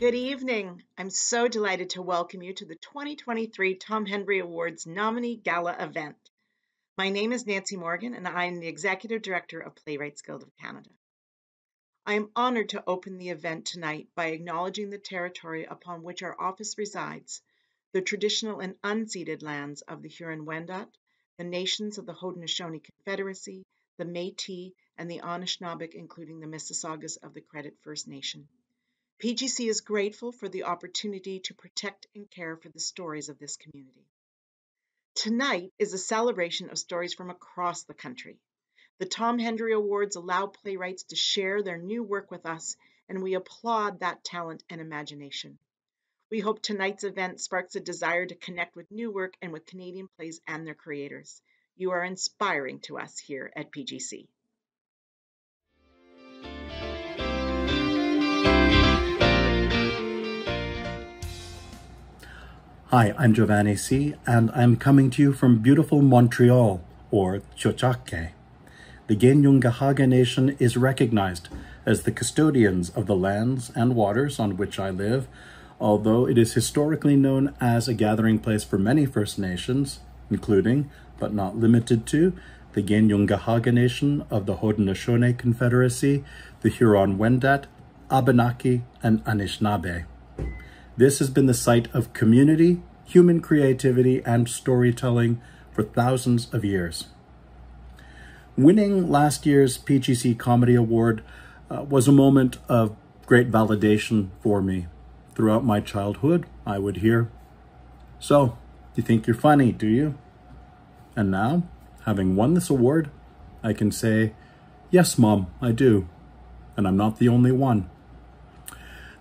Good evening. I'm so delighted to welcome you to the 2023 Tom Hendry Awards Nominee Gala event. My name is Nancy Morgan, and I am the Executive Director of Playwrights Guild of Canada. I am honored to open the event tonight by acknowledging the territory upon which our office resides, the traditional and unceded lands of the Huron-Wendat, the nations of the Haudenosaunee Confederacy, the Métis, and the Anishinaabe, including the Mississaugas of the Credit First Nation. PGC is grateful for the opportunity to protect and care for the stories of this community. Tonight is a celebration of stories from across the country. The Tom Hendry Awards allow playwrights to share their new work with us, and we applaud that talent and imagination. We hope tonight's event sparks a desire to connect with new work and with Canadian plays and their creators. You are inspiring to us here at PGC. Hi, I'm Giovanni C, and I'm coming to you from beautiful Montreal, or Tiohtià:ke. The Kanien'kehá:ka Nation is recognized as the custodians of the lands and waters on which I live, although it is historically known as a gathering place for many First Nations, including, but not limited to, the Kanien'kehá:ka Nation of the Haudenosaunee Confederacy, the Huron-Wendat, Abenaki, and Anishinaabe. This has been the site of community, human creativity, and storytelling for thousands of years. Winning last year's PGC Comedy Award was a moment of great validation for me. Throughout my childhood, I would hear, "So, you think you're funny, do you?" And now, having won this award, I can say, "Yes, Mom, I do. And I'm not the only one."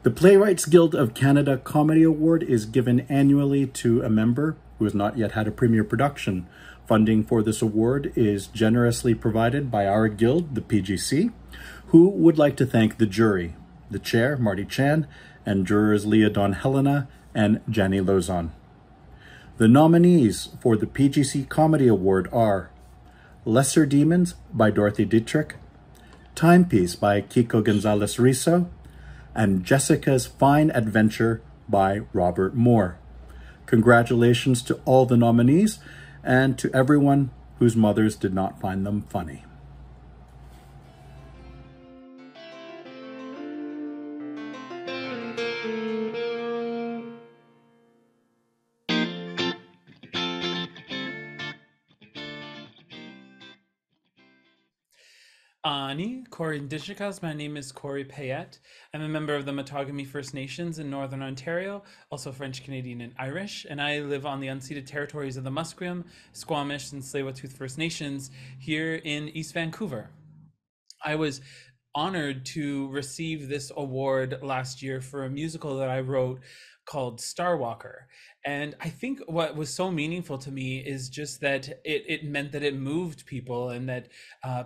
The Playwrights Guild of Canada Comedy Award is given annually to a member who has not yet had a premiere production. Funding for this award is generously provided by our guild, the PGC, who would like to thank the jury, the chair, Marty Chan, and jurors Leah Don Helena and Jenny Lozon. The nominees for the PGC Comedy Award are Lesser Demons by Dorothy Dietrich, Timepiece by Kiko Gonzalez Riso, and Jessica's Fine Adventure by Robert Moore. Congratulations to all the nominees and to everyone whose mothers did not find them funny. Ani, Corey Indigenous. My name is Corey Payette. I'm a member of the Matumbo First Nations in Northern Ontario, also French, Canadian, and Irish, and I live on the unceded territories of the Musqueam, Squamish, and Tsleil-Waututh First Nations here in East Vancouver. I was honored to receive this award last year for a musical that I wrote called Starwalker. And I think what was so meaningful to me is just that it meant that it moved people and that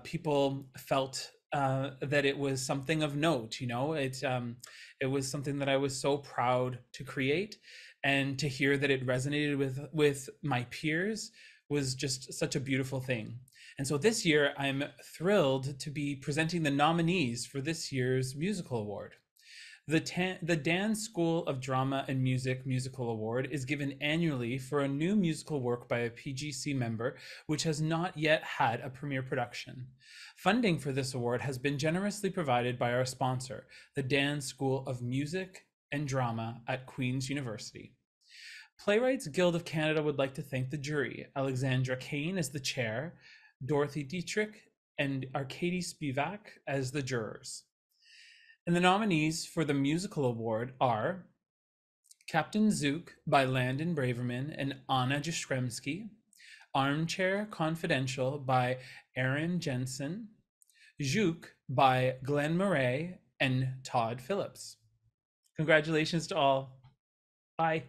people felt that it was something of note. You know, it was something that I was so proud to create, and to hear that it resonated with my peers was just such a beautiful thing. And so this year, I'm thrilled to be presenting the nominees for this year's musical award. The Dan School of Drama and Music Musical Award is given annually for a new musical work by a PGC member which has not yet had a premiere production. Funding for this award has been generously provided by our sponsor, the Dan School of Music and Drama at Queen's University. Playwrights Guild of Canada would like to thank the jury, Alexandra Kane as the chair, Dorothy Dietrich, and Arkady Spivak as the jurors. And the nominees for the musical award are Captain Zook by Landon Braverman and Anna Jastrzemski, Armchair Confidential by Aaron Jensen, Zook by Glenn Murray and Todd Phillips. Congratulations to all. Bye.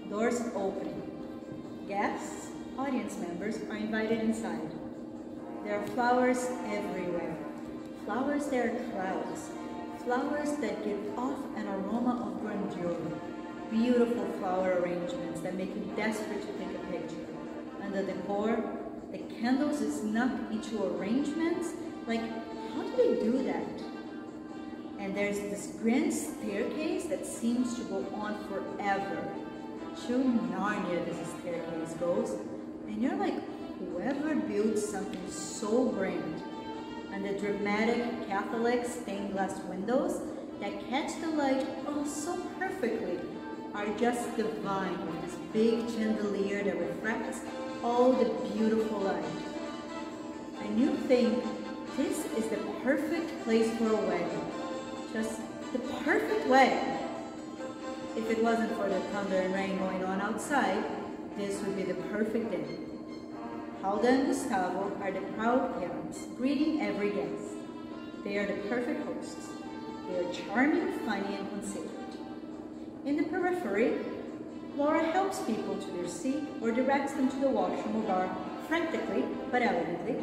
Doors opening. Guests, audience members are invited inside. There are flowers everywhere. Flowers that are clouds. Flowers that give off an aroma of grandeur. Beautiful flower arrangements that make you desperate to take a picture. And the decor, the candles snuck into arrangements. Like, how do they do that? And there's this grand staircase that seems to go on forever. To Narnia this staircase goes. And you're like, whoever built something so grand. And the dramatic Catholic stained glass windows that catch the light oh so perfectly are just divine with this big chandelier that refracts all the beautiful light. And you think this is the perfect place for a wedding. Just the perfect wedding. If it wasn't for the thunder and rain going on outside, this would be the perfect day. Halda and Gustavo are the proud parents, greeting every guest. They are the perfect hosts. They are charming, funny, and considerate. In the periphery, Laura helps people to their seat or directs them to the washroom or bar, frantically but elegantly.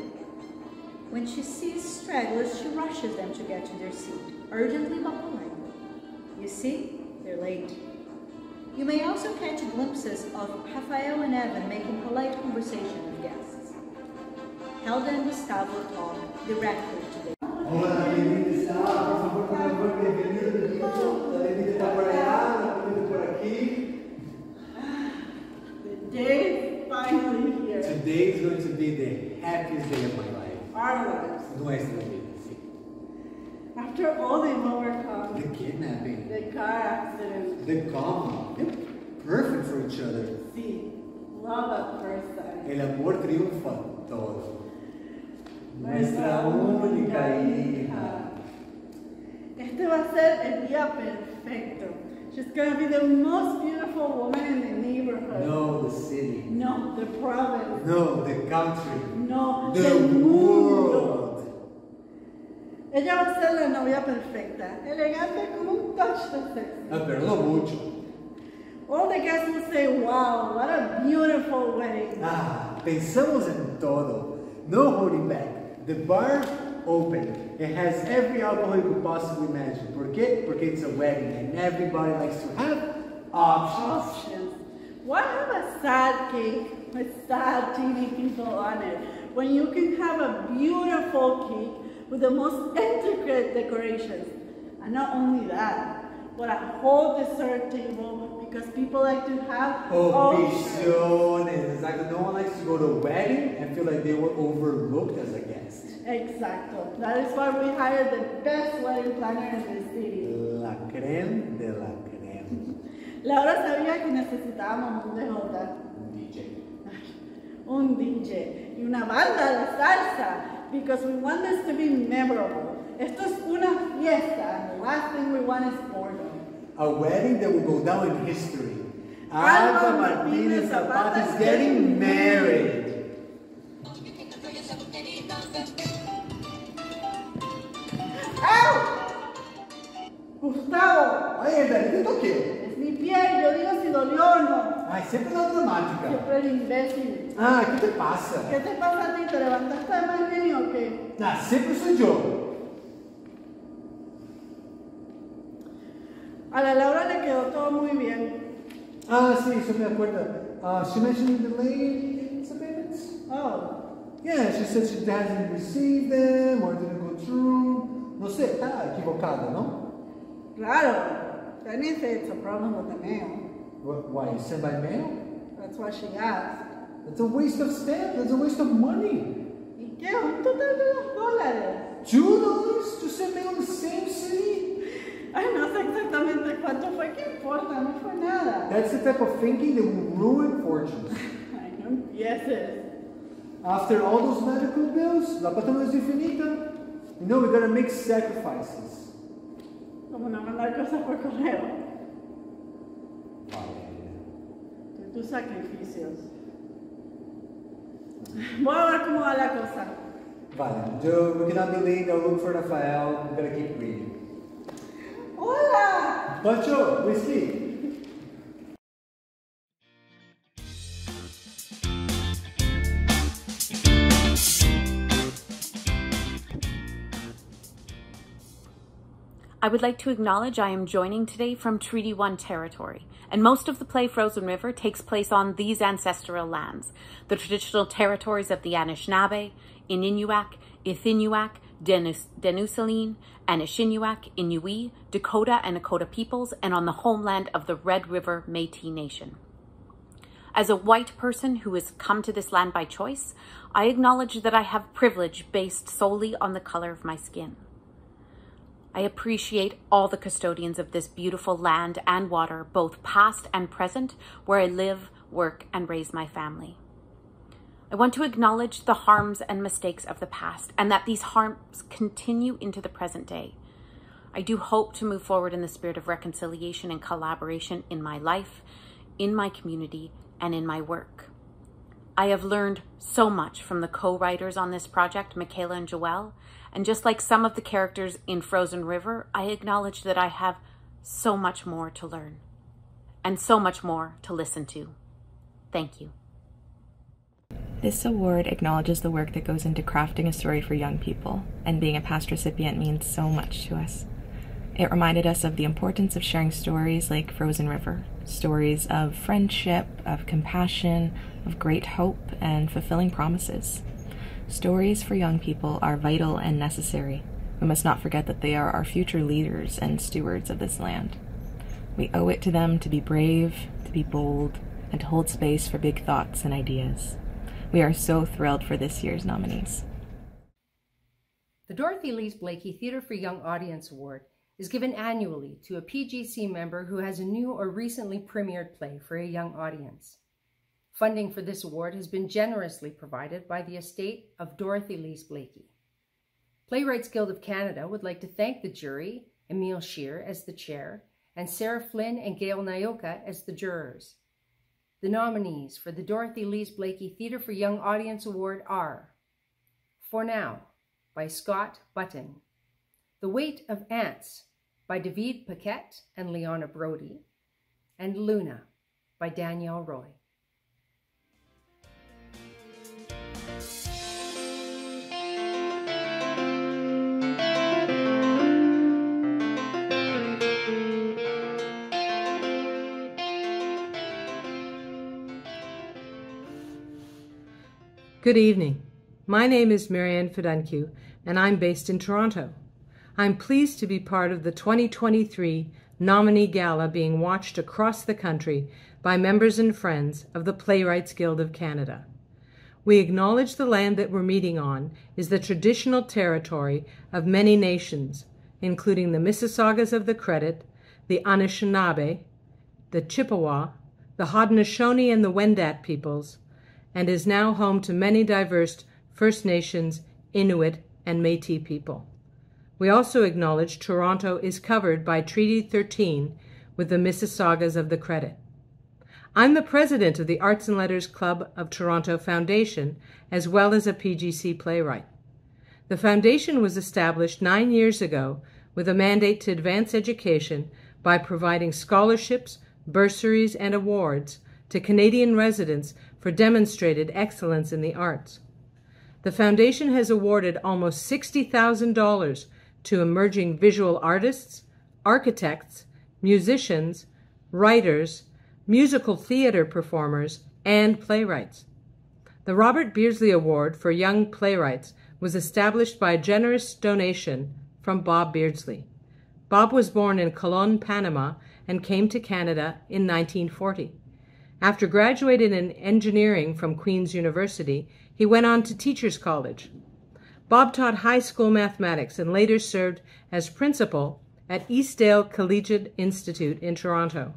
When she sees stragglers, she rushes them to get to their seat, urgently but politely. You see, they're late. You may also catch glimpses of Rafael and Evan making polite conversation with guests. Halda and Gustavo talk directly to them. Hola, bienvenida. Por favor, por favor, bienvenido. La bebida está por allá, la comida por aquí. The day is finally here. Today is going to be the happiest day of my life. Our lives. Nuestra vida, sí. After all they've overcome, The kidnapping, the car accident, the coma, they're perfect for each other. sí, love at first sight. El amor triunfa todo. Nuestra única hija. Este va a ser el día perfecto. She's gonna be the most beautiful woman in the neighborhood. No, the city. No, the province. No, the country. No, The world. Ella va a ser la novia perfecta, elegante con un touch de sexy. Pero no mucho. All the guests will say, wow, what a beautiful wedding. Pensamos en todo. No holding back. The bar open. It has every alcohol you could possibly imagine. ¿Por qué? Porque it's a wedding and everybody likes to have options. Why have a sad cake with sad teeny people on it when you can have a beautiful cake with the most intricate decorations? And not only that, but a whole dessert table because people like to have Opciones. Exactly. No one likes to go to a wedding and feel like they were overlooked as a guest. Exacto. That is why we hired the best wedding planner in the city. La creme de la creme. Laura sabía que necesitábamos un DJ. Un DJ. Un DJ y una banda de salsa because we want this to be memorable. Esto es una fiesta and the last thing we want is boredom. A wedding that will go down in history. Alba Martinez Zapata is getting married. ¡Au! Gustavo, Oye, ¿te toqué? es mi piel, yo digo si dolió o no. Ay, siempre la dramática. Siempre el imbécil. ¿Qué te pasa? ¿Qué te pasa a ti? ¿Te levantaste de mal genio o qué? Siempre soy yo. A la Laura le quedó todo muy bien. Sí, eso me acuerdo. She mentioned the delay in some payments. Oh, Yeah, she said she hasn't received them or didn't go through. No sé, está equivocada, ¿no? claro. Penny said it's a problem with the mail. Why, you send by mail? That's what she asked. That's a waste of stamp. That's a waste of money. ¿Y qué? Un total de $2. $2 to send mail in the same city? Ay, no sé exactamente cuánto fue, ¿qué importa? No fue nada. That's the type of thinking that will ruin fortunes. Ay, no empieces. After all those medical bills, la pata no es infinita. You know, we gotta make sacrifices. Como no mandar cosas por correo. Tus sacrificios. Voy a ver cómo va la cosa. Vale, Joe, we cannot be late. I'll look for Rafael. We gotta keep reading. ¡Hola! Pancho, whiskey. I would like to acknowledge I am joining today from Treaty 1 territory, and most of the play Frozen River takes place on these ancestral lands, the traditional territories of the Anishinaabe, Ininewak, Ithinuak, Denusaline, Anishinaabe, Inuit, Dakota and Nakota peoples, and on the homeland of the Red River Métis Nation. As a white person who has come to this land by choice, I acknowledge that I have privilege based solely on the color of my skin. I appreciate all the custodians of this beautiful land and water, both past and present, where I live, work, and raise my family. I want to acknowledge the harms and mistakes of the past, and that these harms continue into the present day. I do hope to move forward in the spirit of reconciliation and collaboration in my life, in my community, and in my work. I have learned so much from the co-writers on this project, Michaela and Joelle, and just like some of the characters in Frozen River, I acknowledge that I have so much more to learn and so much more to listen to. Thank you. This award acknowledges the work that goes into crafting a story for young people, and being a past recipient means so much to us. It reminded us of the importance of sharing stories like Frozen River, stories of friendship, of compassion, of great hope, and fulfilling promises. Stories for young people are vital and necessary. We must not forget that they are our future leaders and stewards of this land. We owe it to them to be brave, to be bold, and to hold space for big thoughts and ideas. We are so thrilled for this year's nominees. The Dorothy Lees Blakey Theatre for Young Audience Award is given annually to a PGC member who has a new or recently premiered play for a young audience. Funding for this award has been generously provided by the estate of Dorothy Lees Blakey. Playwrights Guild of Canada would like to thank the jury, Emile Scheer as the chair, and Sarah Flynn and Gail Nayoka as the jurors. The nominees for the Dorothy Lees Blakey Theatre for Young Audience Award are For Now by Scott Button, The Weight of Ants by David Payette and Leona Brody, and Luna by Danielle Roy. Good evening. My name is Marianne Fedunku, and I'm based in Toronto. I'm pleased to be part of the 2023 Nominee Gala being watched across the country by members and friends of the Playwrights Guild of Canada. We acknowledge the land that we're meeting on is the traditional territory of many nations, including the Mississaugas of the Credit, the Anishinaabe, the Chippewa, the Haudenosaunee and the Wendat peoples, and is now home to many diverse First Nations, Inuit, and Métis people. We also acknowledge Toronto is covered by Treaty 13 with the Mississaugas of the Credit. I'm the president of the Arts and Letters Club of Toronto Foundation, as well as a PGC playwright. The foundation was established 9 years ago with a mandate to advance education by providing scholarships, bursaries, and awards to Canadian residents for demonstrated excellence in the arts. The foundation has awarded almost $60,000 to emerging visual artists, architects, musicians, writers, musical theater performers, and playwrights. The Robert Beardsley Award for Young Playwrights was established by a generous donation from Bob Beardsley. Bob was born in Cologne, Panama, and came to Canada in 1940. After graduating in engineering from Queen's University, he went on to Teachers College. Bob taught high school mathematics and later served as principal at Eastdale Collegiate Institute in Toronto.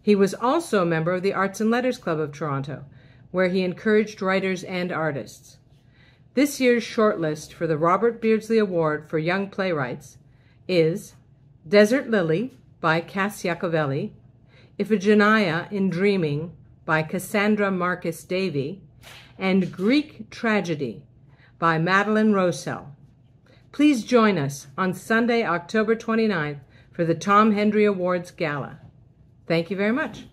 He was also a member of the Arts and Letters Club of Toronto, where he encouraged writers and artists. This year's shortlist for the Robert Beardsley Award for Young Playwrights is Desert Lily by Cass Iacovelli, Iphigenia in Dreaming by Cassandra Marcus Davy, and Greek Tragedy by Madeline Rosell. Please join us on Sunday, October 29th for the Tom Hendry Awards Gala. Thank you very much.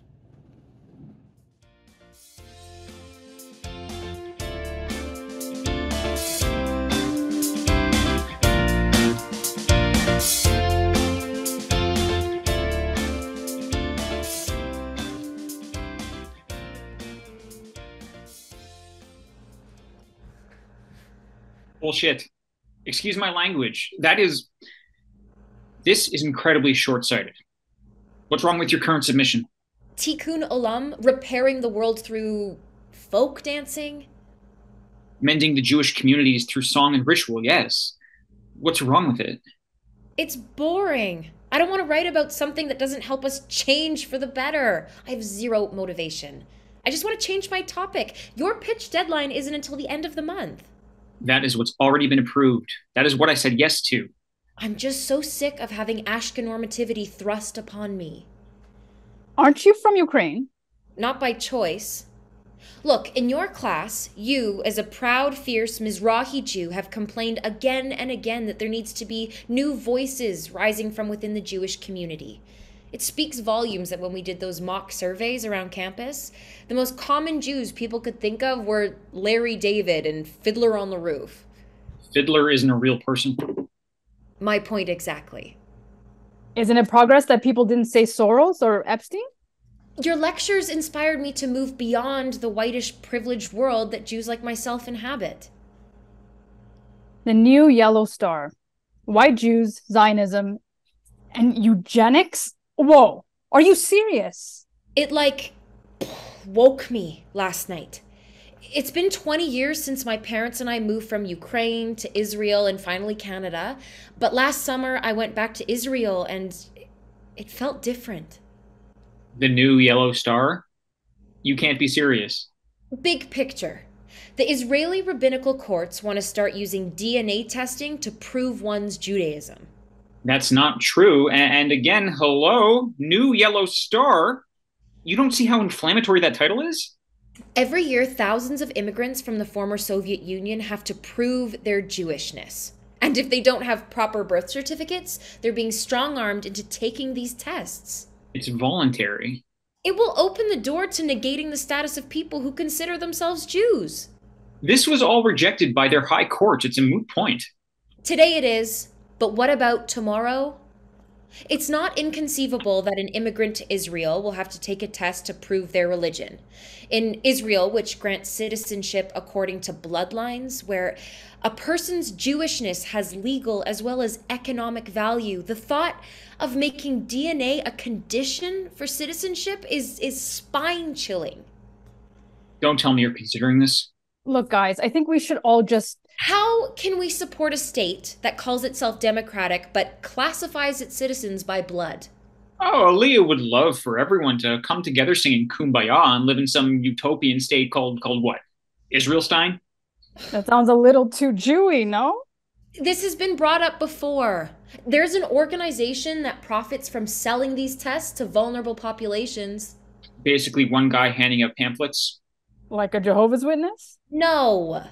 Bullshit. Excuse my language. This is incredibly short-sighted. What's wrong with your current submission? Tikkun Olam, repairing the world through folk dancing? Mending the Jewish communities through song and ritual, yes. What's wrong with it? It's boring. I don't want to write about something that doesn't help us change for the better. I have zero motivation. I just want to change my topic. Your pitch deadline isn't until the end of the month. That is what's already been approved. That is what I said yes to. I'm just so sick of having Ashkenormativity thrust upon me. Aren't you from Ukraine? Not by choice. Look, in your class, you, as a proud, fierce Mizrahi Jew, have complained again and again that there needs to be new voices rising from within the Jewish community. It speaks volumes that when we did those mock surveys around campus, the most common Jews people could think of were Larry David and Fiddler on the Roof. Fiddler isn't a real person. My point exactly. Isn't it progress that people didn't say Soros or Epstein? Your lectures inspired me to move beyond the whitish privileged world that Jews like myself inhabit. The new yellow star. White Jews, Zionism, and eugenics? Whoa, are you serious? It woke me last night. It's been 20 years since my parents and I moved from Ukraine to Israel and finally Canada. But last summer I went back to Israel and it felt different. The new yellow star? You can't be serious. Big picture. The Israeli rabbinical courts want to start using DNA testing to prove one's Judaism. That's not true. And again, hello, new yellow star? You don't see how inflammatory that title is? Every year, thousands of immigrants from the former Soviet Union have to prove their Jewishness. And if they don't have proper birth certificates, they're being strong-armed into taking these tests. It's voluntary. It will open the door to negating the status of people who consider themselves Jews. This was all rejected by their high courts. It's a moot point. Today it is, but what about tomorrow? It's not inconceivable that an immigrant to Israel will have to take a test to prove their religion. In Israel, which grants citizenship according to bloodlines, where a person's Jewishness has legal as well as economic value, the thought of making DNA a condition for citizenship is spine-chilling. Don't tell me you're considering this. Look, guys, I think we should all just... How can we support a state that calls itself democratic but classifies its citizens by blood? Oh, Aaliyah would love for everyone to come together singing Kumbaya and live in some utopian state called what? Israelstein? That sounds a little too Jewy, no? This has been brought up before. There's an organization that profits from selling these tests to vulnerable populations. Basically one guy handing out pamphlets. Like a Jehovah's Witness? No.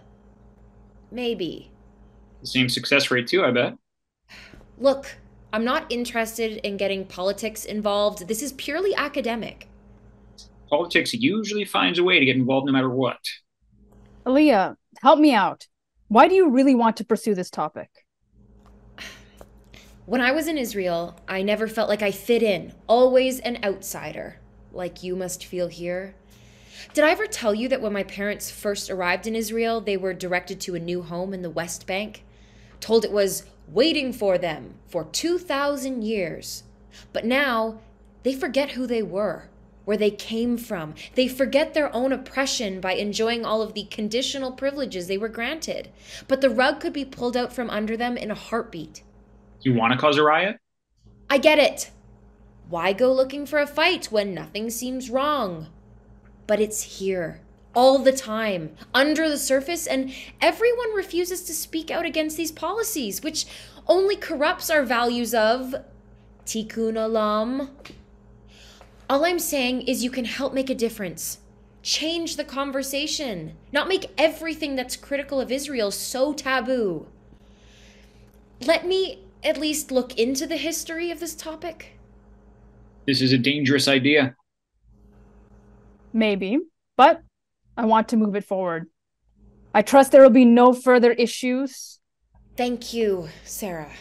Maybe. The same success rate too, I bet. Look, I'm not interested in getting politics involved. This is purely academic. Politics usually finds a way to get involved no matter what. Aaliyah, help me out. Why do you really want to pursue this topic? When I was in Israel, I never felt like I fit in. Always an outsider. Like you must feel here. Did I ever tell you that when my parents first arrived in Israel, they were directed to a new home in the West Bank? Told it was waiting for them for 2,000 years. But now, they forget who they were, where they came from. They forget their own oppression by enjoying all of the conditional privileges they were granted. But the rug could be pulled out from under them in a heartbeat. You want to cause a riot? I get it. Why go looking for a fight when nothing seems wrong? But it's here, all the time, under the surface, and everyone refuses to speak out against these policies, which only corrupts our values of Tikkun Olam. All I'm saying is you can help make a difference. Change the conversation, not make everything that's critical of Israel so taboo. Let me at least look into the history of this topic. This is a dangerous idea. Maybe, but I want to move it forward. I trust there will be no further issues. Thank you, Sarah.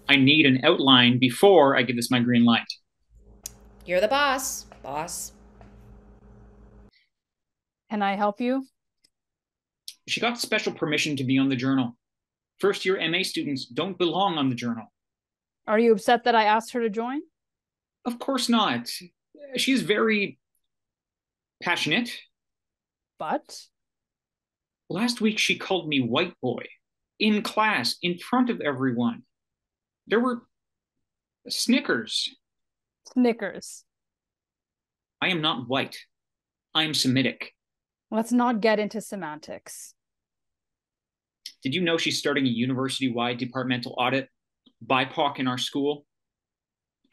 I need an outline before I give this my green light. You're the boss. Can I help you? She got special permission to be on the journal. First-year MA students don't belong on the journal. Are you upset that I asked her to join? Of course not. She's very passionate. But? Last week she called me white boy. In class, in front of everyone. There were snickers. Snickers. I am not white. I am Semitic. Let's not get into semantics. Did you know she's starting a university-wide departmental audit? BIPOC in our school?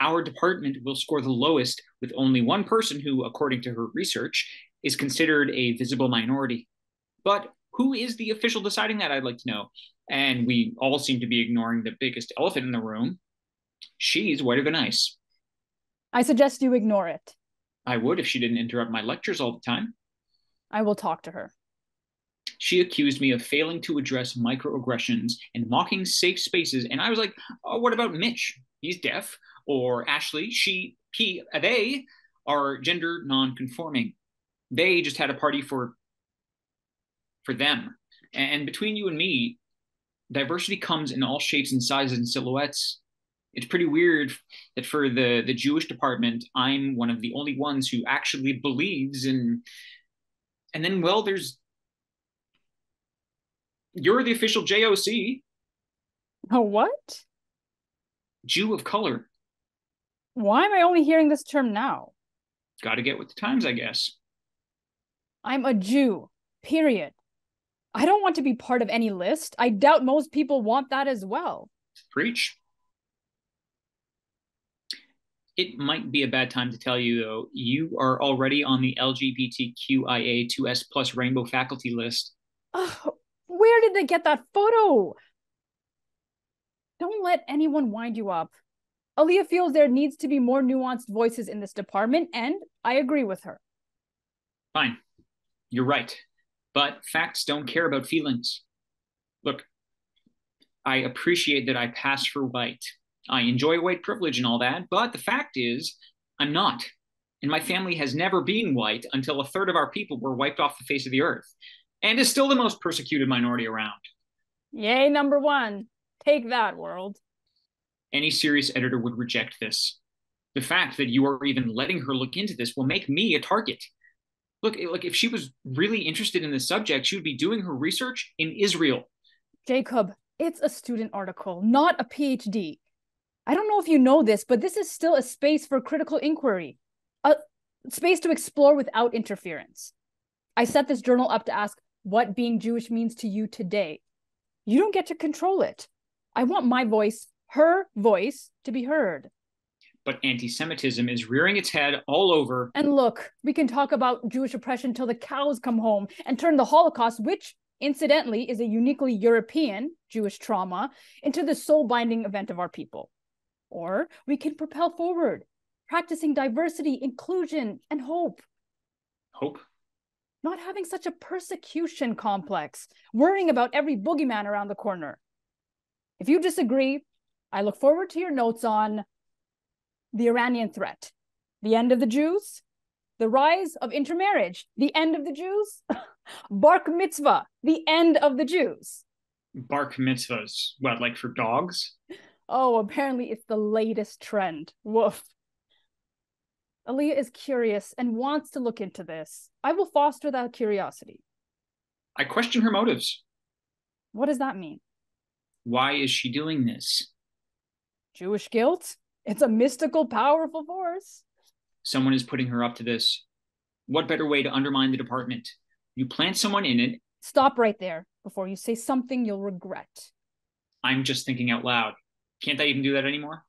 Our department will score the lowest with only one person who, according to her research, is considered a visible minority. But who is the official deciding that, I'd like to know? And we all seem to be ignoring the biggest elephant in the room. She's whiter than ice. I suggest you ignore it. I would if she didn't interrupt my lectures all the time. I will talk to her. She accused me of failing to address microaggressions and mocking safe spaces. And I was like, oh, what about Mitch? He's deaf. Or Ashley, they are gender non-conforming. They just had a party for them. And between you and me, diversity comes in all shapes and sizes and silhouettes. It's pretty weird that for the Jewish department, I'm one of the only ones who actually believes in. And then, well, you're the official JOC. A what? Jew of color. Why am I only hearing this term now? Gotta get with the times, I guess. I'm a Jew, period. I don't want to be part of any list. I doubt most people want that as well. Preach. It might be a bad time to tell you, though, you are already on the LGBTQIA2S+ rainbow faculty list. Where did they get that photo? Don't let anyone wind you up. Aaliyah feels there needs to be more nuanced voices in this department, and I agree with her. Fine. You're right. But facts don't care about feelings. Look, I appreciate that I pass for white. I enjoy white privilege and all that, but the fact is, I'm not. And my family has never been white until a third of our people were wiped off the face of the earth, and is still the most persecuted minority around. Yay, number one. Take that, world. Any serious editor would reject this. The fact that you are even letting her look into this will make me a target. Look, if she was really interested in this subject, she would be doing her research in Israel. Jacob, it's a student article, not a PhD. I don't know if you know this, but this is still a space for critical inquiry, a space to explore without interference. I set this journal up to ask what being Jewish means to you today. You don't get to control it. I want my voice, her voice, to be heard. But anti-Semitism is rearing its head all over. And look, we can talk about Jewish oppression till the cows come home and turn the Holocaust, which incidentally is a uniquely European Jewish trauma, into the soul-binding event of our people. Or we can propel forward, practicing diversity, inclusion, and hope. Hope? Not having such a persecution complex, worrying about every boogeyman around the corner. If you disagree, I look forward to your notes on the Iranian threat, the end of the Jews, the rise of intermarriage, the end of the Jews, bar mitzvah, the end of the Jews. Bar mitzvahs, what, like for dogs? Oh, apparently it's the latest trend. Woof. Aaliyah is curious and wants to look into this. I will foster that curiosity. I question her motives. What does that mean? Why is she doing this? Jewish guilt? It's a mystical, powerful force. Someone is putting her up to this. What better way to undermine the department? You plant someone in it. Stop right there before you say something you'll regret. I'm just thinking out loud. Can't I even do that anymore?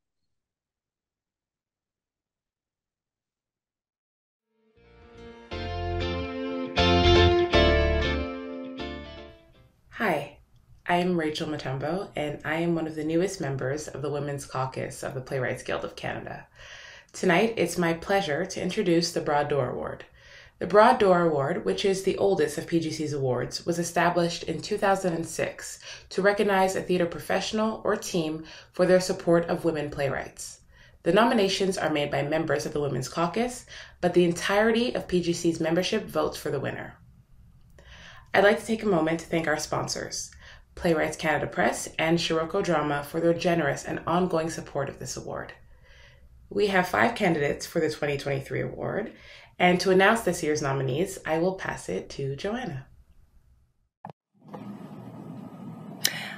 Hi, I am Rachel Matumbo, and I am one of the newest members of the Women's Caucus of the Playwrights Guild of Canada. Tonight, it's my pleasure to introduce the Broad Door Award. The Broad Door Award, which is the oldest of PGC's awards, was established in 2006 to recognize a theater professional or team for their support of women playwrights. The nominations are made by members of the Women's Caucus, but the entirety of PGC's membership votes for the winner. I'd like to take a moment to thank our sponsors. Playwrights Canada Press, and Scirocco Drama for their generous and ongoing support of this award. We have 5 candidates for the 2023 award, and to announce this year's nominees, I will pass it to Joanna.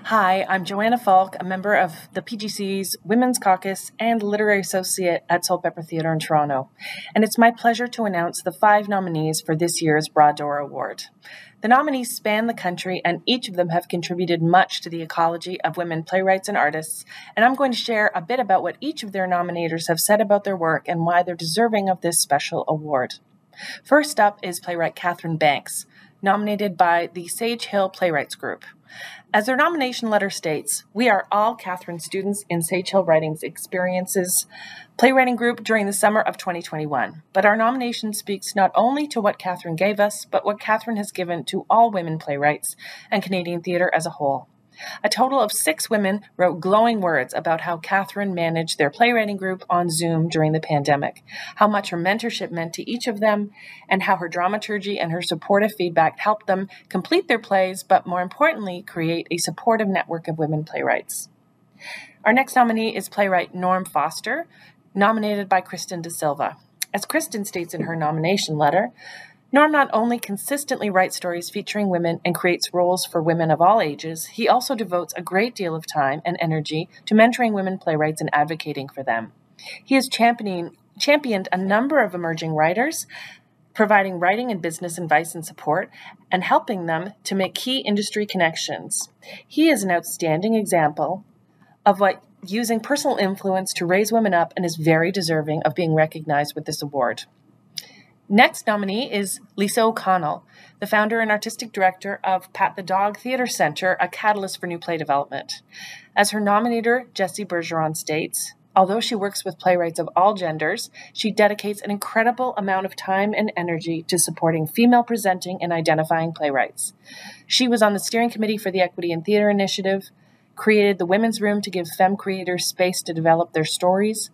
Hi, I'm Joanna Falk, a member of the PGC's Women's Caucus and Literary Associate at Soulpepper Theatre in Toronto, and it's my pleasure to announce the 5 nominees for this year's Broad Door Award. The nominees span the country, and each of them have contributed much to the ecology of women playwrights and artists, and I'm going to share a bit about what each of their nominators have said about their work and why they're deserving of this special award. First up is playwright Catherine Banks, nominated by the Sage Hill Playwrights Group. As their nomination letter states, we are all Catherine students in Sage Hill Writing's Experiences playwriting group during the summer of 2021. But our nomination speaks not only to what Catherine gave us, but what Catherine has given to all women playwrights and Canadian theatre as a whole. A total of 6 women wrote glowing words about how Catherine managed their playwriting group on Zoom during the pandemic, how much her mentorship meant to each of them, and how her dramaturgy and her supportive feedback helped them complete their plays, but more importantly, create a supportive network of women playwrights. Our next nominee is playwright Norm Foster, nominated by Kristen De Silva. As Kristen states in her nomination letter, Norm not only consistently writes stories featuring women and creates roles for women of all ages, he also devotes a great deal of time and energy to mentoring women playwrights and advocating for them. He has championed a number of emerging writers, providing writing and business advice and support, and helping them to make key industry connections. He is an outstanding example of what using personal influence to raise women up and is very deserving of being recognized with this award. Next nominee is Lisa O'Connell, the founder and artistic director of Pat the Dog Theatre Centre, a catalyst for new play development. As her nominator, Jessie Bergeron, states, although she works with playwrights of all genders, she dedicates an incredible amount of time and energy to supporting female presenting and identifying playwrights. She was on the steering committee for the Equity in Theatre Initiative, created the Women's Room to give femme creators space to develop their stories,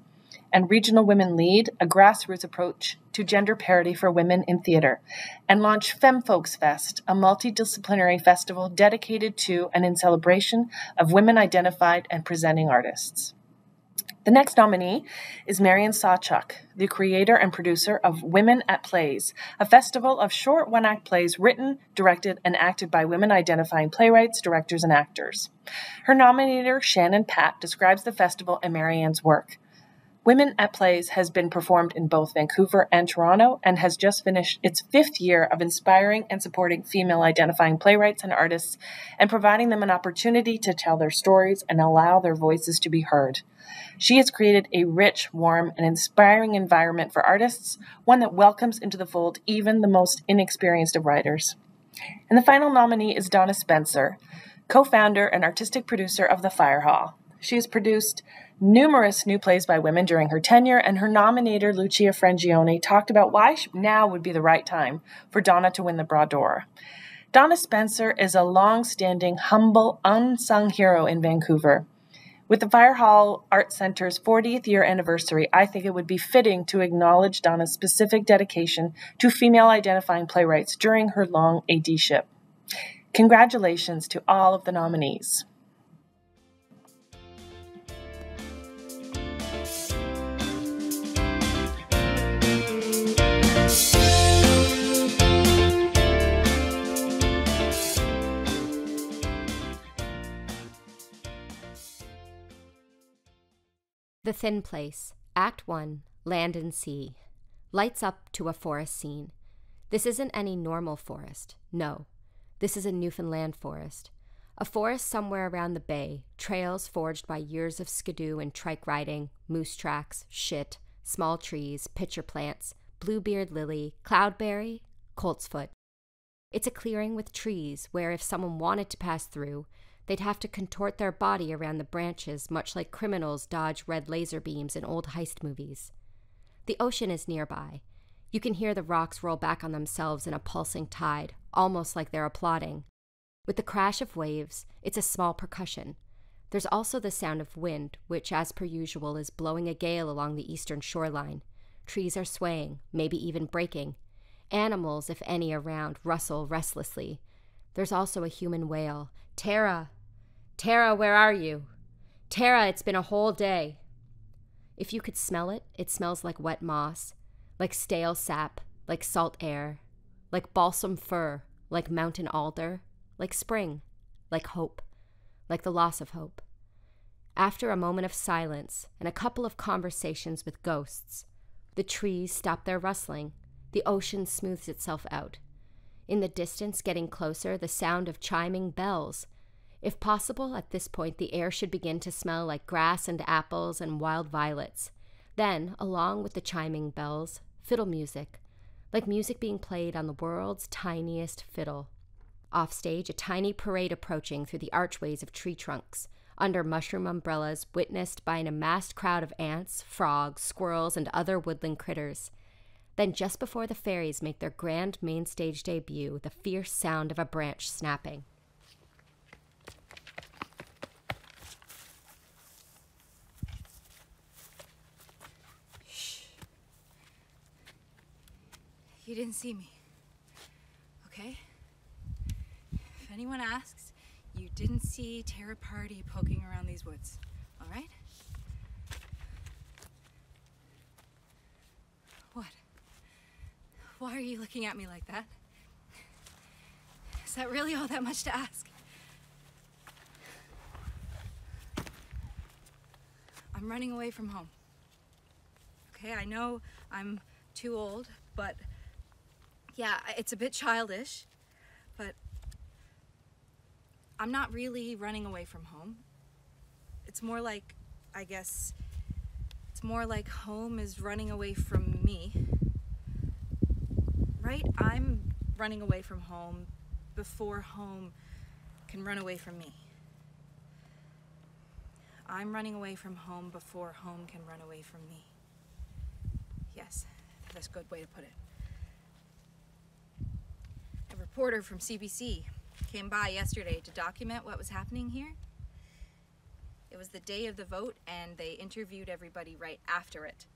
and Regional Women Lead, a grassroots approach to gender parity for women in theatre, and launched Femme Folks Fest, a multidisciplinary festival dedicated to and in celebration of women identified and presenting artists. The next nominee is Marianne Sawchuk, the creator and producer of Women at Plays, a festival of short one-act plays written, directed, and acted by women identifying playwrights, directors, and actors. Her nominator, Shannon Patt, describes the festival and Marianne's work. Women at Plays has been performed in both Vancouver and Toronto and has just finished its 5th year of inspiring and supporting female-identifying playwrights and artists and providing them an opportunity to tell their stories and allow their voices to be heard. She has created a rich, warm, and inspiring environment for artists, one that welcomes into the fold even the most inexperienced of writers. And the final nominee is Donna Spencer, co-founder and artistic producer of The Fire Hall. She has produced numerous new plays by women during her tenure, and her nominator, Lucia Frangione, talked about why now would be the right time for Donna to win the Broad Door. Donna Spencer is a long-standing, humble, unsung hero in Vancouver. With the Fire Hall Art Center's 40th year anniversary, I think it would be fitting to acknowledge Donna's specific dedication to female-identifying playwrights during her long AD-ship. Congratulations to all of the nominees. The Thin Place, Act 1, Land and Sea. Lights up to a forest scene. This isn't any normal forest. No, this is a Newfoundland forest. A forest somewhere around the bay, trails forged by years of skidoo and trike riding, moose tracks, shit, small trees, pitcher plants, bluebeard lily, cloudberry, coltsfoot. It's a clearing with trees where if someone wanted to pass through, they'd have to contort their body around the branches, much like criminals dodge red laser beams in old heist movies. The ocean is nearby. You can hear the rocks roll back on themselves in a pulsing tide, almost like they're applauding. With the crash of waves, it's a small percussion. There's also the sound of wind, which, as per usual, is blowing a gale along the eastern shoreline. Trees are swaying, maybe even breaking. Animals, if any around, rustle restlessly. There's also a human wail. Tara! Tara, where are you? Tara, it's been a whole day. If you could smell it, it smells like wet moss, like stale sap, like salt air, like balsam fir, like mountain alder, like spring, like hope, like the loss of hope. After a moment of silence and a couple of conversations with ghosts, the trees stop their rustling, the ocean smooths itself out. In the distance, getting closer, the sound of chiming bells. If possible, at this point, the air should begin to smell like grass and apples and wild violets. Then, along with the chiming bells, fiddle music, like music being played on the world's tiniest fiddle. Offstage, a tiny parade approaching through the archways of tree trunks, under mushroom umbrellas witnessed by an amassed crowd of ants, frogs, squirrels, and other woodland critters. Then just before the fairies make their grand main stage debut, the fierce sound of a branch snapping. Shh. You didn't see me, okay? If anyone asks, you didn't see Tara Party poking around these woods, all right? What? Why are you looking at me like that? Is that really all that much to ask? I'm running away from home. Okay, I know I'm too old, but yeah, it's a bit childish, but I'm not really running away from home. It's more like, I guess, it's more like home is running away from me. Right? I'm running away from home before home can run away from me. I'm running away from home before home can run away from me. Yes, that's a good way to put it. A reporter from CBC came by yesterday to document what was happening here. It was the day of the vote, and they interviewed everybody right after it.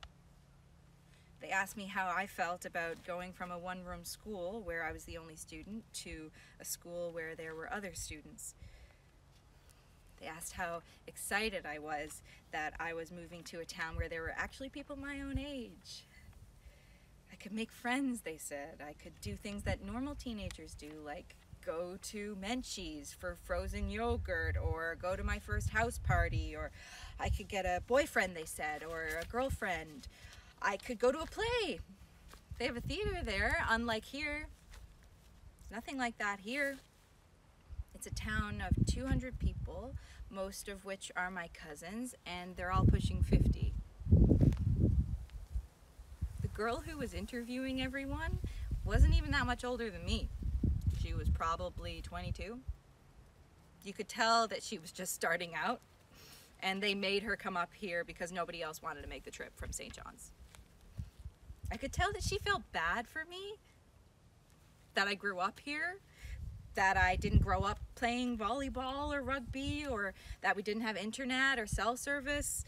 They asked me how I felt about going from a one-room school where I was the only student to a school where there were other students. They asked how excited I was that I was moving to a town where there were actually people my own age. I could make friends, they said. I could do things that normal teenagers do, like go to Menchie's for frozen yogurt, or go to my first house party, or I could get a boyfriend, they said, or a girlfriend. I could go to a play. They have a theater there, unlike here. There's nothing like that here. It's a town of 200 people, most of which are my cousins, and they're all pushing 50. The girl who was interviewing everyone wasn't even that much older than me. She was probably 22. You could tell that she was just starting out, and they made her come up here because nobody else wanted to make the trip from St. John's. I could tell that she felt bad for me, that I grew up here, that I didn't grow up playing volleyball or rugby, or that we didn't have internet or cell service.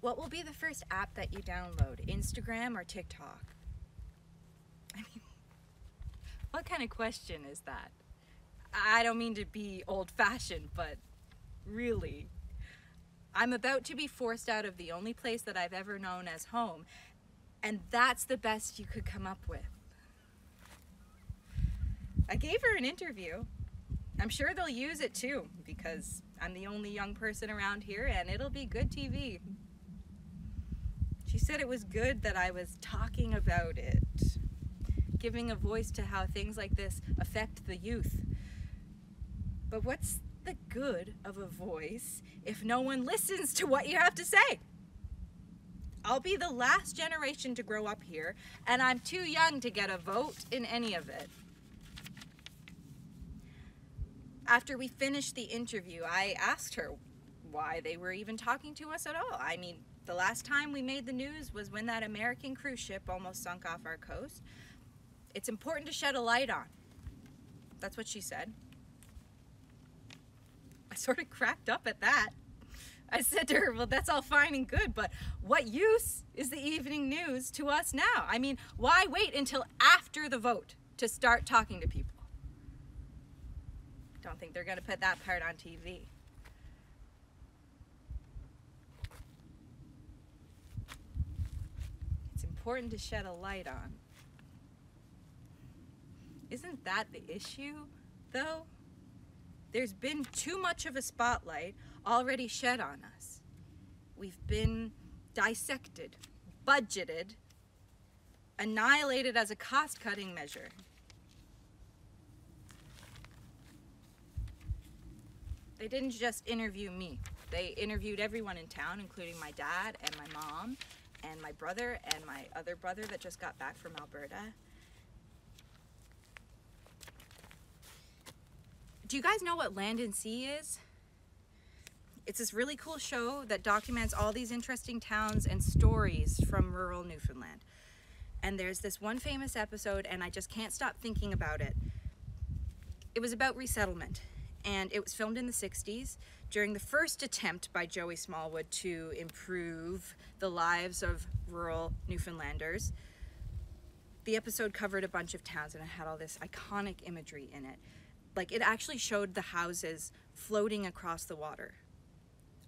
What will be the first app that you download, Instagram or TikTok? I mean, what kind of question is that? I don't mean to be old-fashioned, but really, I'm about to be forced out of the only place that I've ever known as home, and that's the best you could come up with. I gave her an interview. I'm sure they'll use it too, because I'm the only young person around here, and it'll be good TV. She said it was good that I was talking about it, giving a voice to how things like this affect the youth. But what's the good of a voice if no one listens to what you have to say? I'll be the last generation to grow up here, and I'm too young to get a vote in any of it. After we finished the interview, I asked her why they were even talking to us at all. I mean, the last time we made the news was when that American cruise ship almost sunk off our coast. It's important to shed a light on. That's what she said. I sort of cracked up at that. I said to her, well, that's all fine and good, but what use is the evening news to us now? I mean, why wait until after the vote to start talking to people? Don't think they're going to put that part on TV. It's important to shed a light on. Isn't that the issue, though? There's been too much of a spotlight already shed on us. We've been dissected, budgeted, annihilated as a cost-cutting measure. They didn't just interview me. They interviewed everyone in town, including my dad and my mom and my brother and my other brother that just got back from Alberta. Do you guys know what Land and Sea is? It's this really cool show that documents all these interesting towns and stories from rural Newfoundland. And there's this one famous episode, and I just can't stop thinking about it. It was about resettlement, and it was filmed in the 60s during the first attempt by Joey Smallwood to improve the lives of rural Newfoundlanders. The episode covered a bunch of towns, and it had all this iconic imagery in it. Like, it actually showed the houses floating across the water.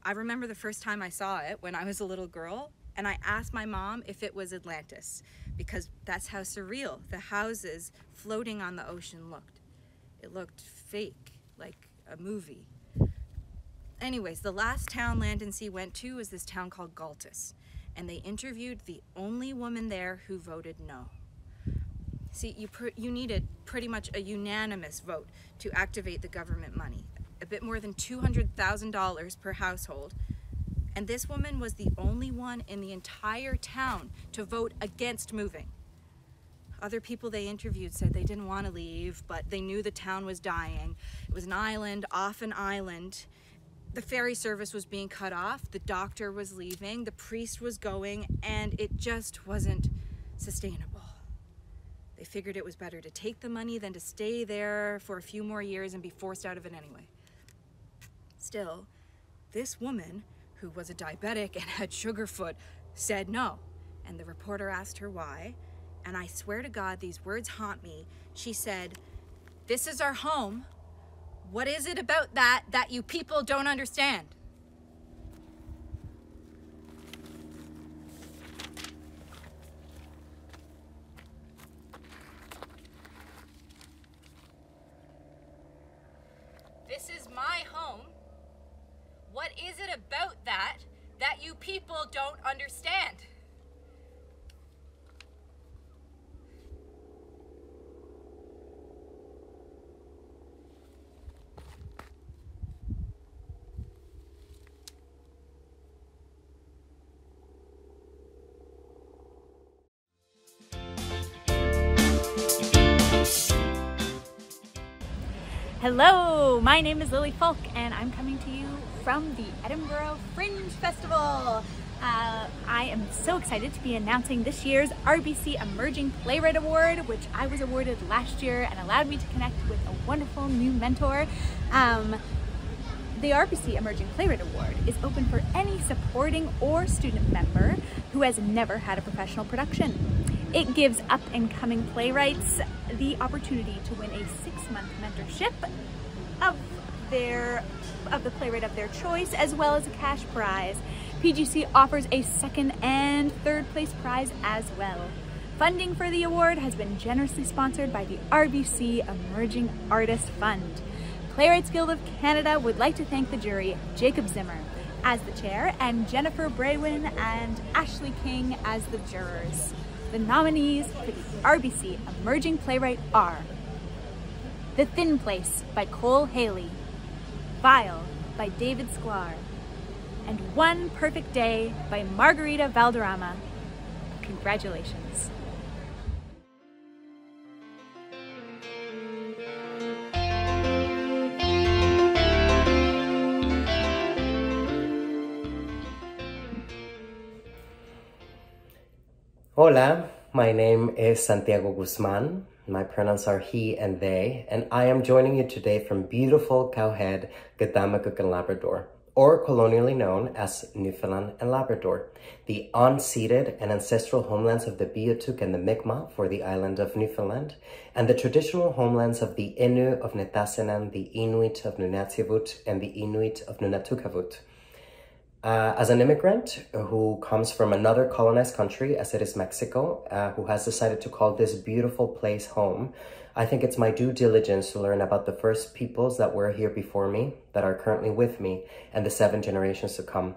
I remember the first time I saw it when I was a little girl, and I asked my mom if it was Atlantis, because that's how surreal the houses floating on the ocean looked. It looked fake, like a movie. Anyways, the last town Land and Sea went to was this town called Galtus, and they interviewed the only woman there who voted no. See, you needed pretty much a unanimous vote to activate the government money, a bit more than $200,000 per household. And this woman was the only one in the entire town to vote against moving. Other people they interviewed said they didn't want to leave, but they knew the town was dying. It was an island, off an island. The ferry service was being cut off, the doctor was leaving, the priest was going, and it just wasn't sustainable. They figured it was better to take the money than to stay there for a few more years and be forced out of it anyway. Still, this woman, who was a diabetic and had sugarfoot, said no. And the reporter asked her why. And I swear to God, these words haunt me. She said, "This is our home. What is it about that you people don't understand?" This is my home. What is it about that you people don't understand? Hello, my name is Lily Falk, and I'm coming to you from the Edinburgh Fringe Festival. I am so excited to be announcing this year's RBC Emerging Playwright Award, which I was awarded last year and allowed me to connect with a wonderful new mentor. The RBC Emerging Playwright Award is open for any supporting or student member who has never had a professional production. It gives up-and-coming playwrights the opportunity to win a 6-month mentorship of the playwright of their choice, as well as a cash prize. PGC offers a 2nd and 3rd place prize as well. Funding for the award has been generously sponsored by the RBC Emerging Artist Fund. Playwrights Guild of Canada would like to thank the jury, Jacob Zimmer as the chair, and Jennifer Braywin and Ashley King as the jurors. The nominees for the RBC Emerging Playwright are The Thin Place by Cole Haley, Vile by David Sklar, and One Perfect Day by Margarita Valderrama. Congratulations. Hola, my name is Santiago Guzman. My pronouns are he and they, and I am joining you today from beautiful Cowhead, Gadamakuk and Labrador, or colonially known as Newfoundland and Labrador, the unceded and ancestral homelands of the Beothuk and the Mi'kmaq for the island of Newfoundland, and the traditional homelands of the Innu of Nitassinan, the Inuit of Nunatsiavut, and the Inuit of Nunatukavut. As an immigrant who comes from another colonized country, as it is Mexico, who has decided to call this beautiful place home, I think it's my due diligence to learn about the first peoples that were here before me, that are currently with me, and the 7 generations to come.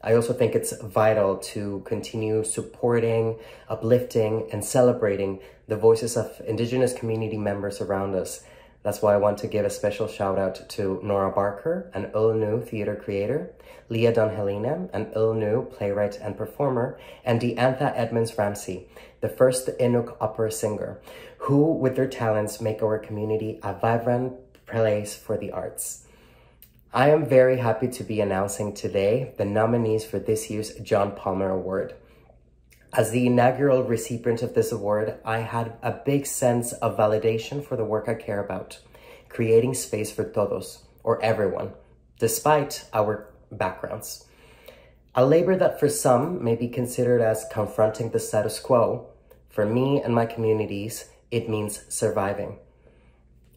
I also think it's vital to continue supporting, uplifting, and celebrating the voices of Indigenous community members around us. That's why I want to give a special shout out to Nora Barker, an Ulnu theater creator, Leah Dunhelina, an Ulnu playwright and performer, and Diantha Edmonds-Ramsey, the first Inuk opera singer, who, with their talents, make our community a vibrant place for the arts. I am very happy to be announcing today the nominees for this year's John Palmer Award. As the inaugural recipient of this award, I had a big sense of validation for the work I care about, creating space for todos, or everyone, despite our backgrounds. A labor that for some may be considered as confronting the status quo, for me and my communities, it means surviving.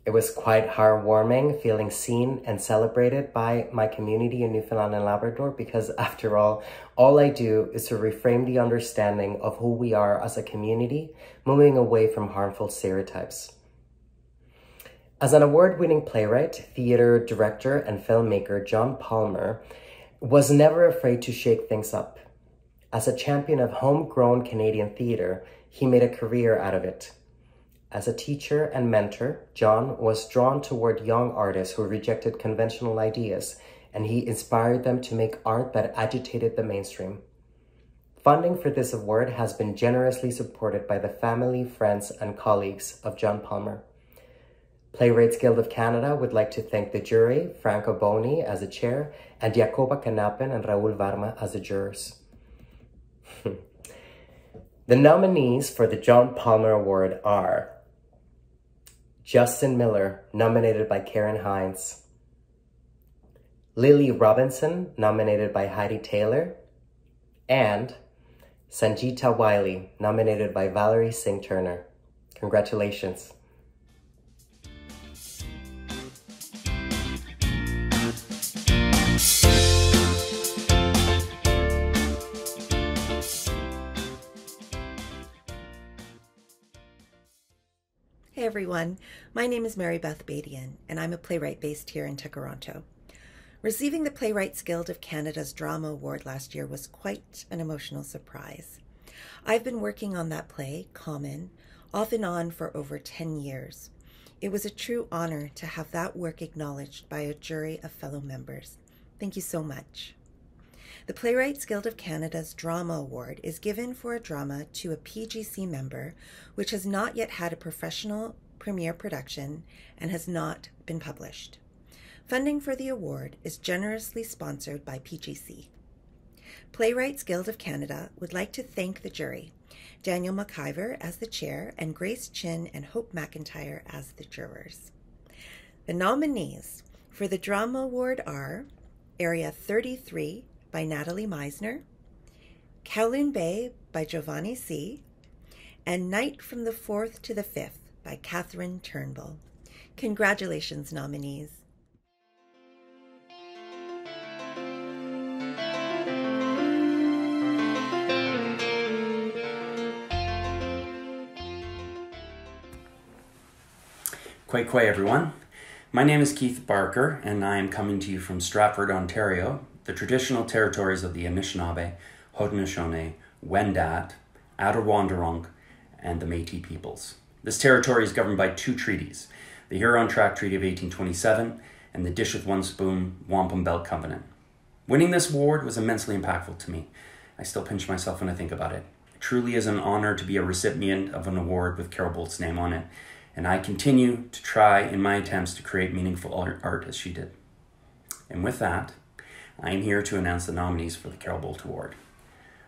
It was quite heartwarming feeling seen and celebrated by my community in Newfoundland and Labrador because after all I do is to reframe the understanding of who we are as a community, moving away from harmful stereotypes. As an award-winning playwright, theater director, and filmmaker, John Palmer was never afraid to shake things up. As a champion of homegrown Canadian theater, he made a career out of it. As a teacher and mentor, John was drawn toward young artists who rejected conventional ideas, and he inspired them to make art that agitated the mainstream. Funding for this award has been generously supported by the family, friends, and colleagues of John Palmer. Playwrights Guild of Canada would like to thank the jury, Franco Boni as the chair, and Jacoba Kanapen and Raul Varma as the jurors. The nominees for the John Palmer Award are Justin Miller, nominated by Karen Hines. Lily Robinson, nominated by Heidi Taylor. And Sanjita Wiley, nominated by Valerie Singh Turner. Congratulations. Hey everyone, my name is Mary Beth Badian, and I'm a playwright based here in Toronto. Receiving the Playwrights Guild of Canada's Drama Award last year was quite an emotional surprise. I've been working on that play, Common, off and on for over 10 years. It was a true honor to have that work acknowledged by a jury of fellow members. Thank you so much. The Playwrights Guild of Canada's Drama Award is given for a drama to a PGC member which has not yet had a professional premiere production and has not been published. Funding for the award is generously sponsored by PGC. Playwrights Guild of Canada would like to thank the jury, Daniel McIver as the chair and Grace Chin and Hope McIntyre as the jurors. The nominees for the Drama Award are Area 33 by Natalie Meisner, Kowloon Bay by Giovanni C, and Night from the 4th to the 5th by Catherine Turnbull. Congratulations, nominees. Quay quay everyone. My name is Keith Barker and I am coming to you from Stratford, Ontario, the traditional territories of the Anishinaabe, Haudenosaunee, Wendat, Adirwonderung, and the Métis peoples. This territory is governed by 2 treaties, the Huron Tract Treaty of 1827 and the Dish with One Spoon Wampum Belt Covenant. Winning this award was immensely impactful to me. I still pinch myself when I think about it. It truly is an honor to be a recipient of an award with Carol Bolt's name on it, and I continue to try in my attempts to create meaningful art as she did. And with that, I am here to announce the nominees for the Carol Bolt Award.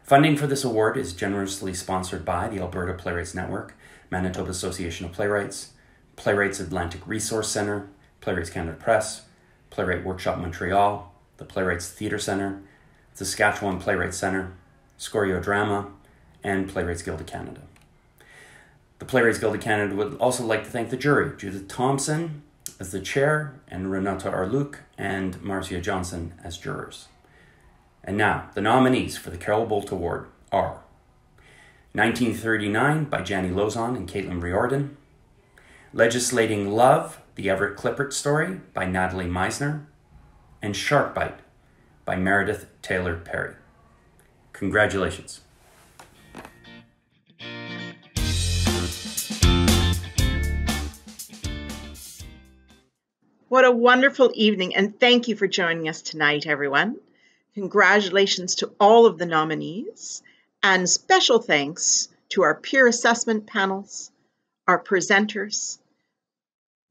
Funding for this award is generously sponsored by the Alberta Playwrights Network, Manitoba Association of Playwrights, Playwrights Atlantic Resource Centre, Playwrights Canada Press, Playwright Workshop Montreal, the Playwrights Theatre Centre, Saskatchewan Playwrights Centre, Scorio Drama, and Playwrights Guild of Canada. The Playwrights Guild of Canada would also like to thank the jury, Judith Thompson as the chair, and Renata Arluc and Marcia Johnson as jurors. And now, the nominees for the Carol Bolt Award are 1939 by Janny Lozon and Caitlin Riordan, Legislating Love, the Everett Clippert Story by Natalie Meisner, and Sharkbite by Meredith Taylor Perry. Congratulations. What a wonderful evening, and thank you for joining us tonight, everyone. Congratulations to all of the nominees, and special thanks to our peer assessment panels, our presenters,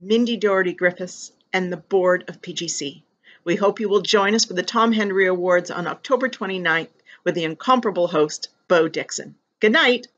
Mindy Doherty-Griffiths, and the board of PGC. We hope you will join us for the Tom Hendry Awards on October 29th with the incomparable host, Bo Dixon. Good night.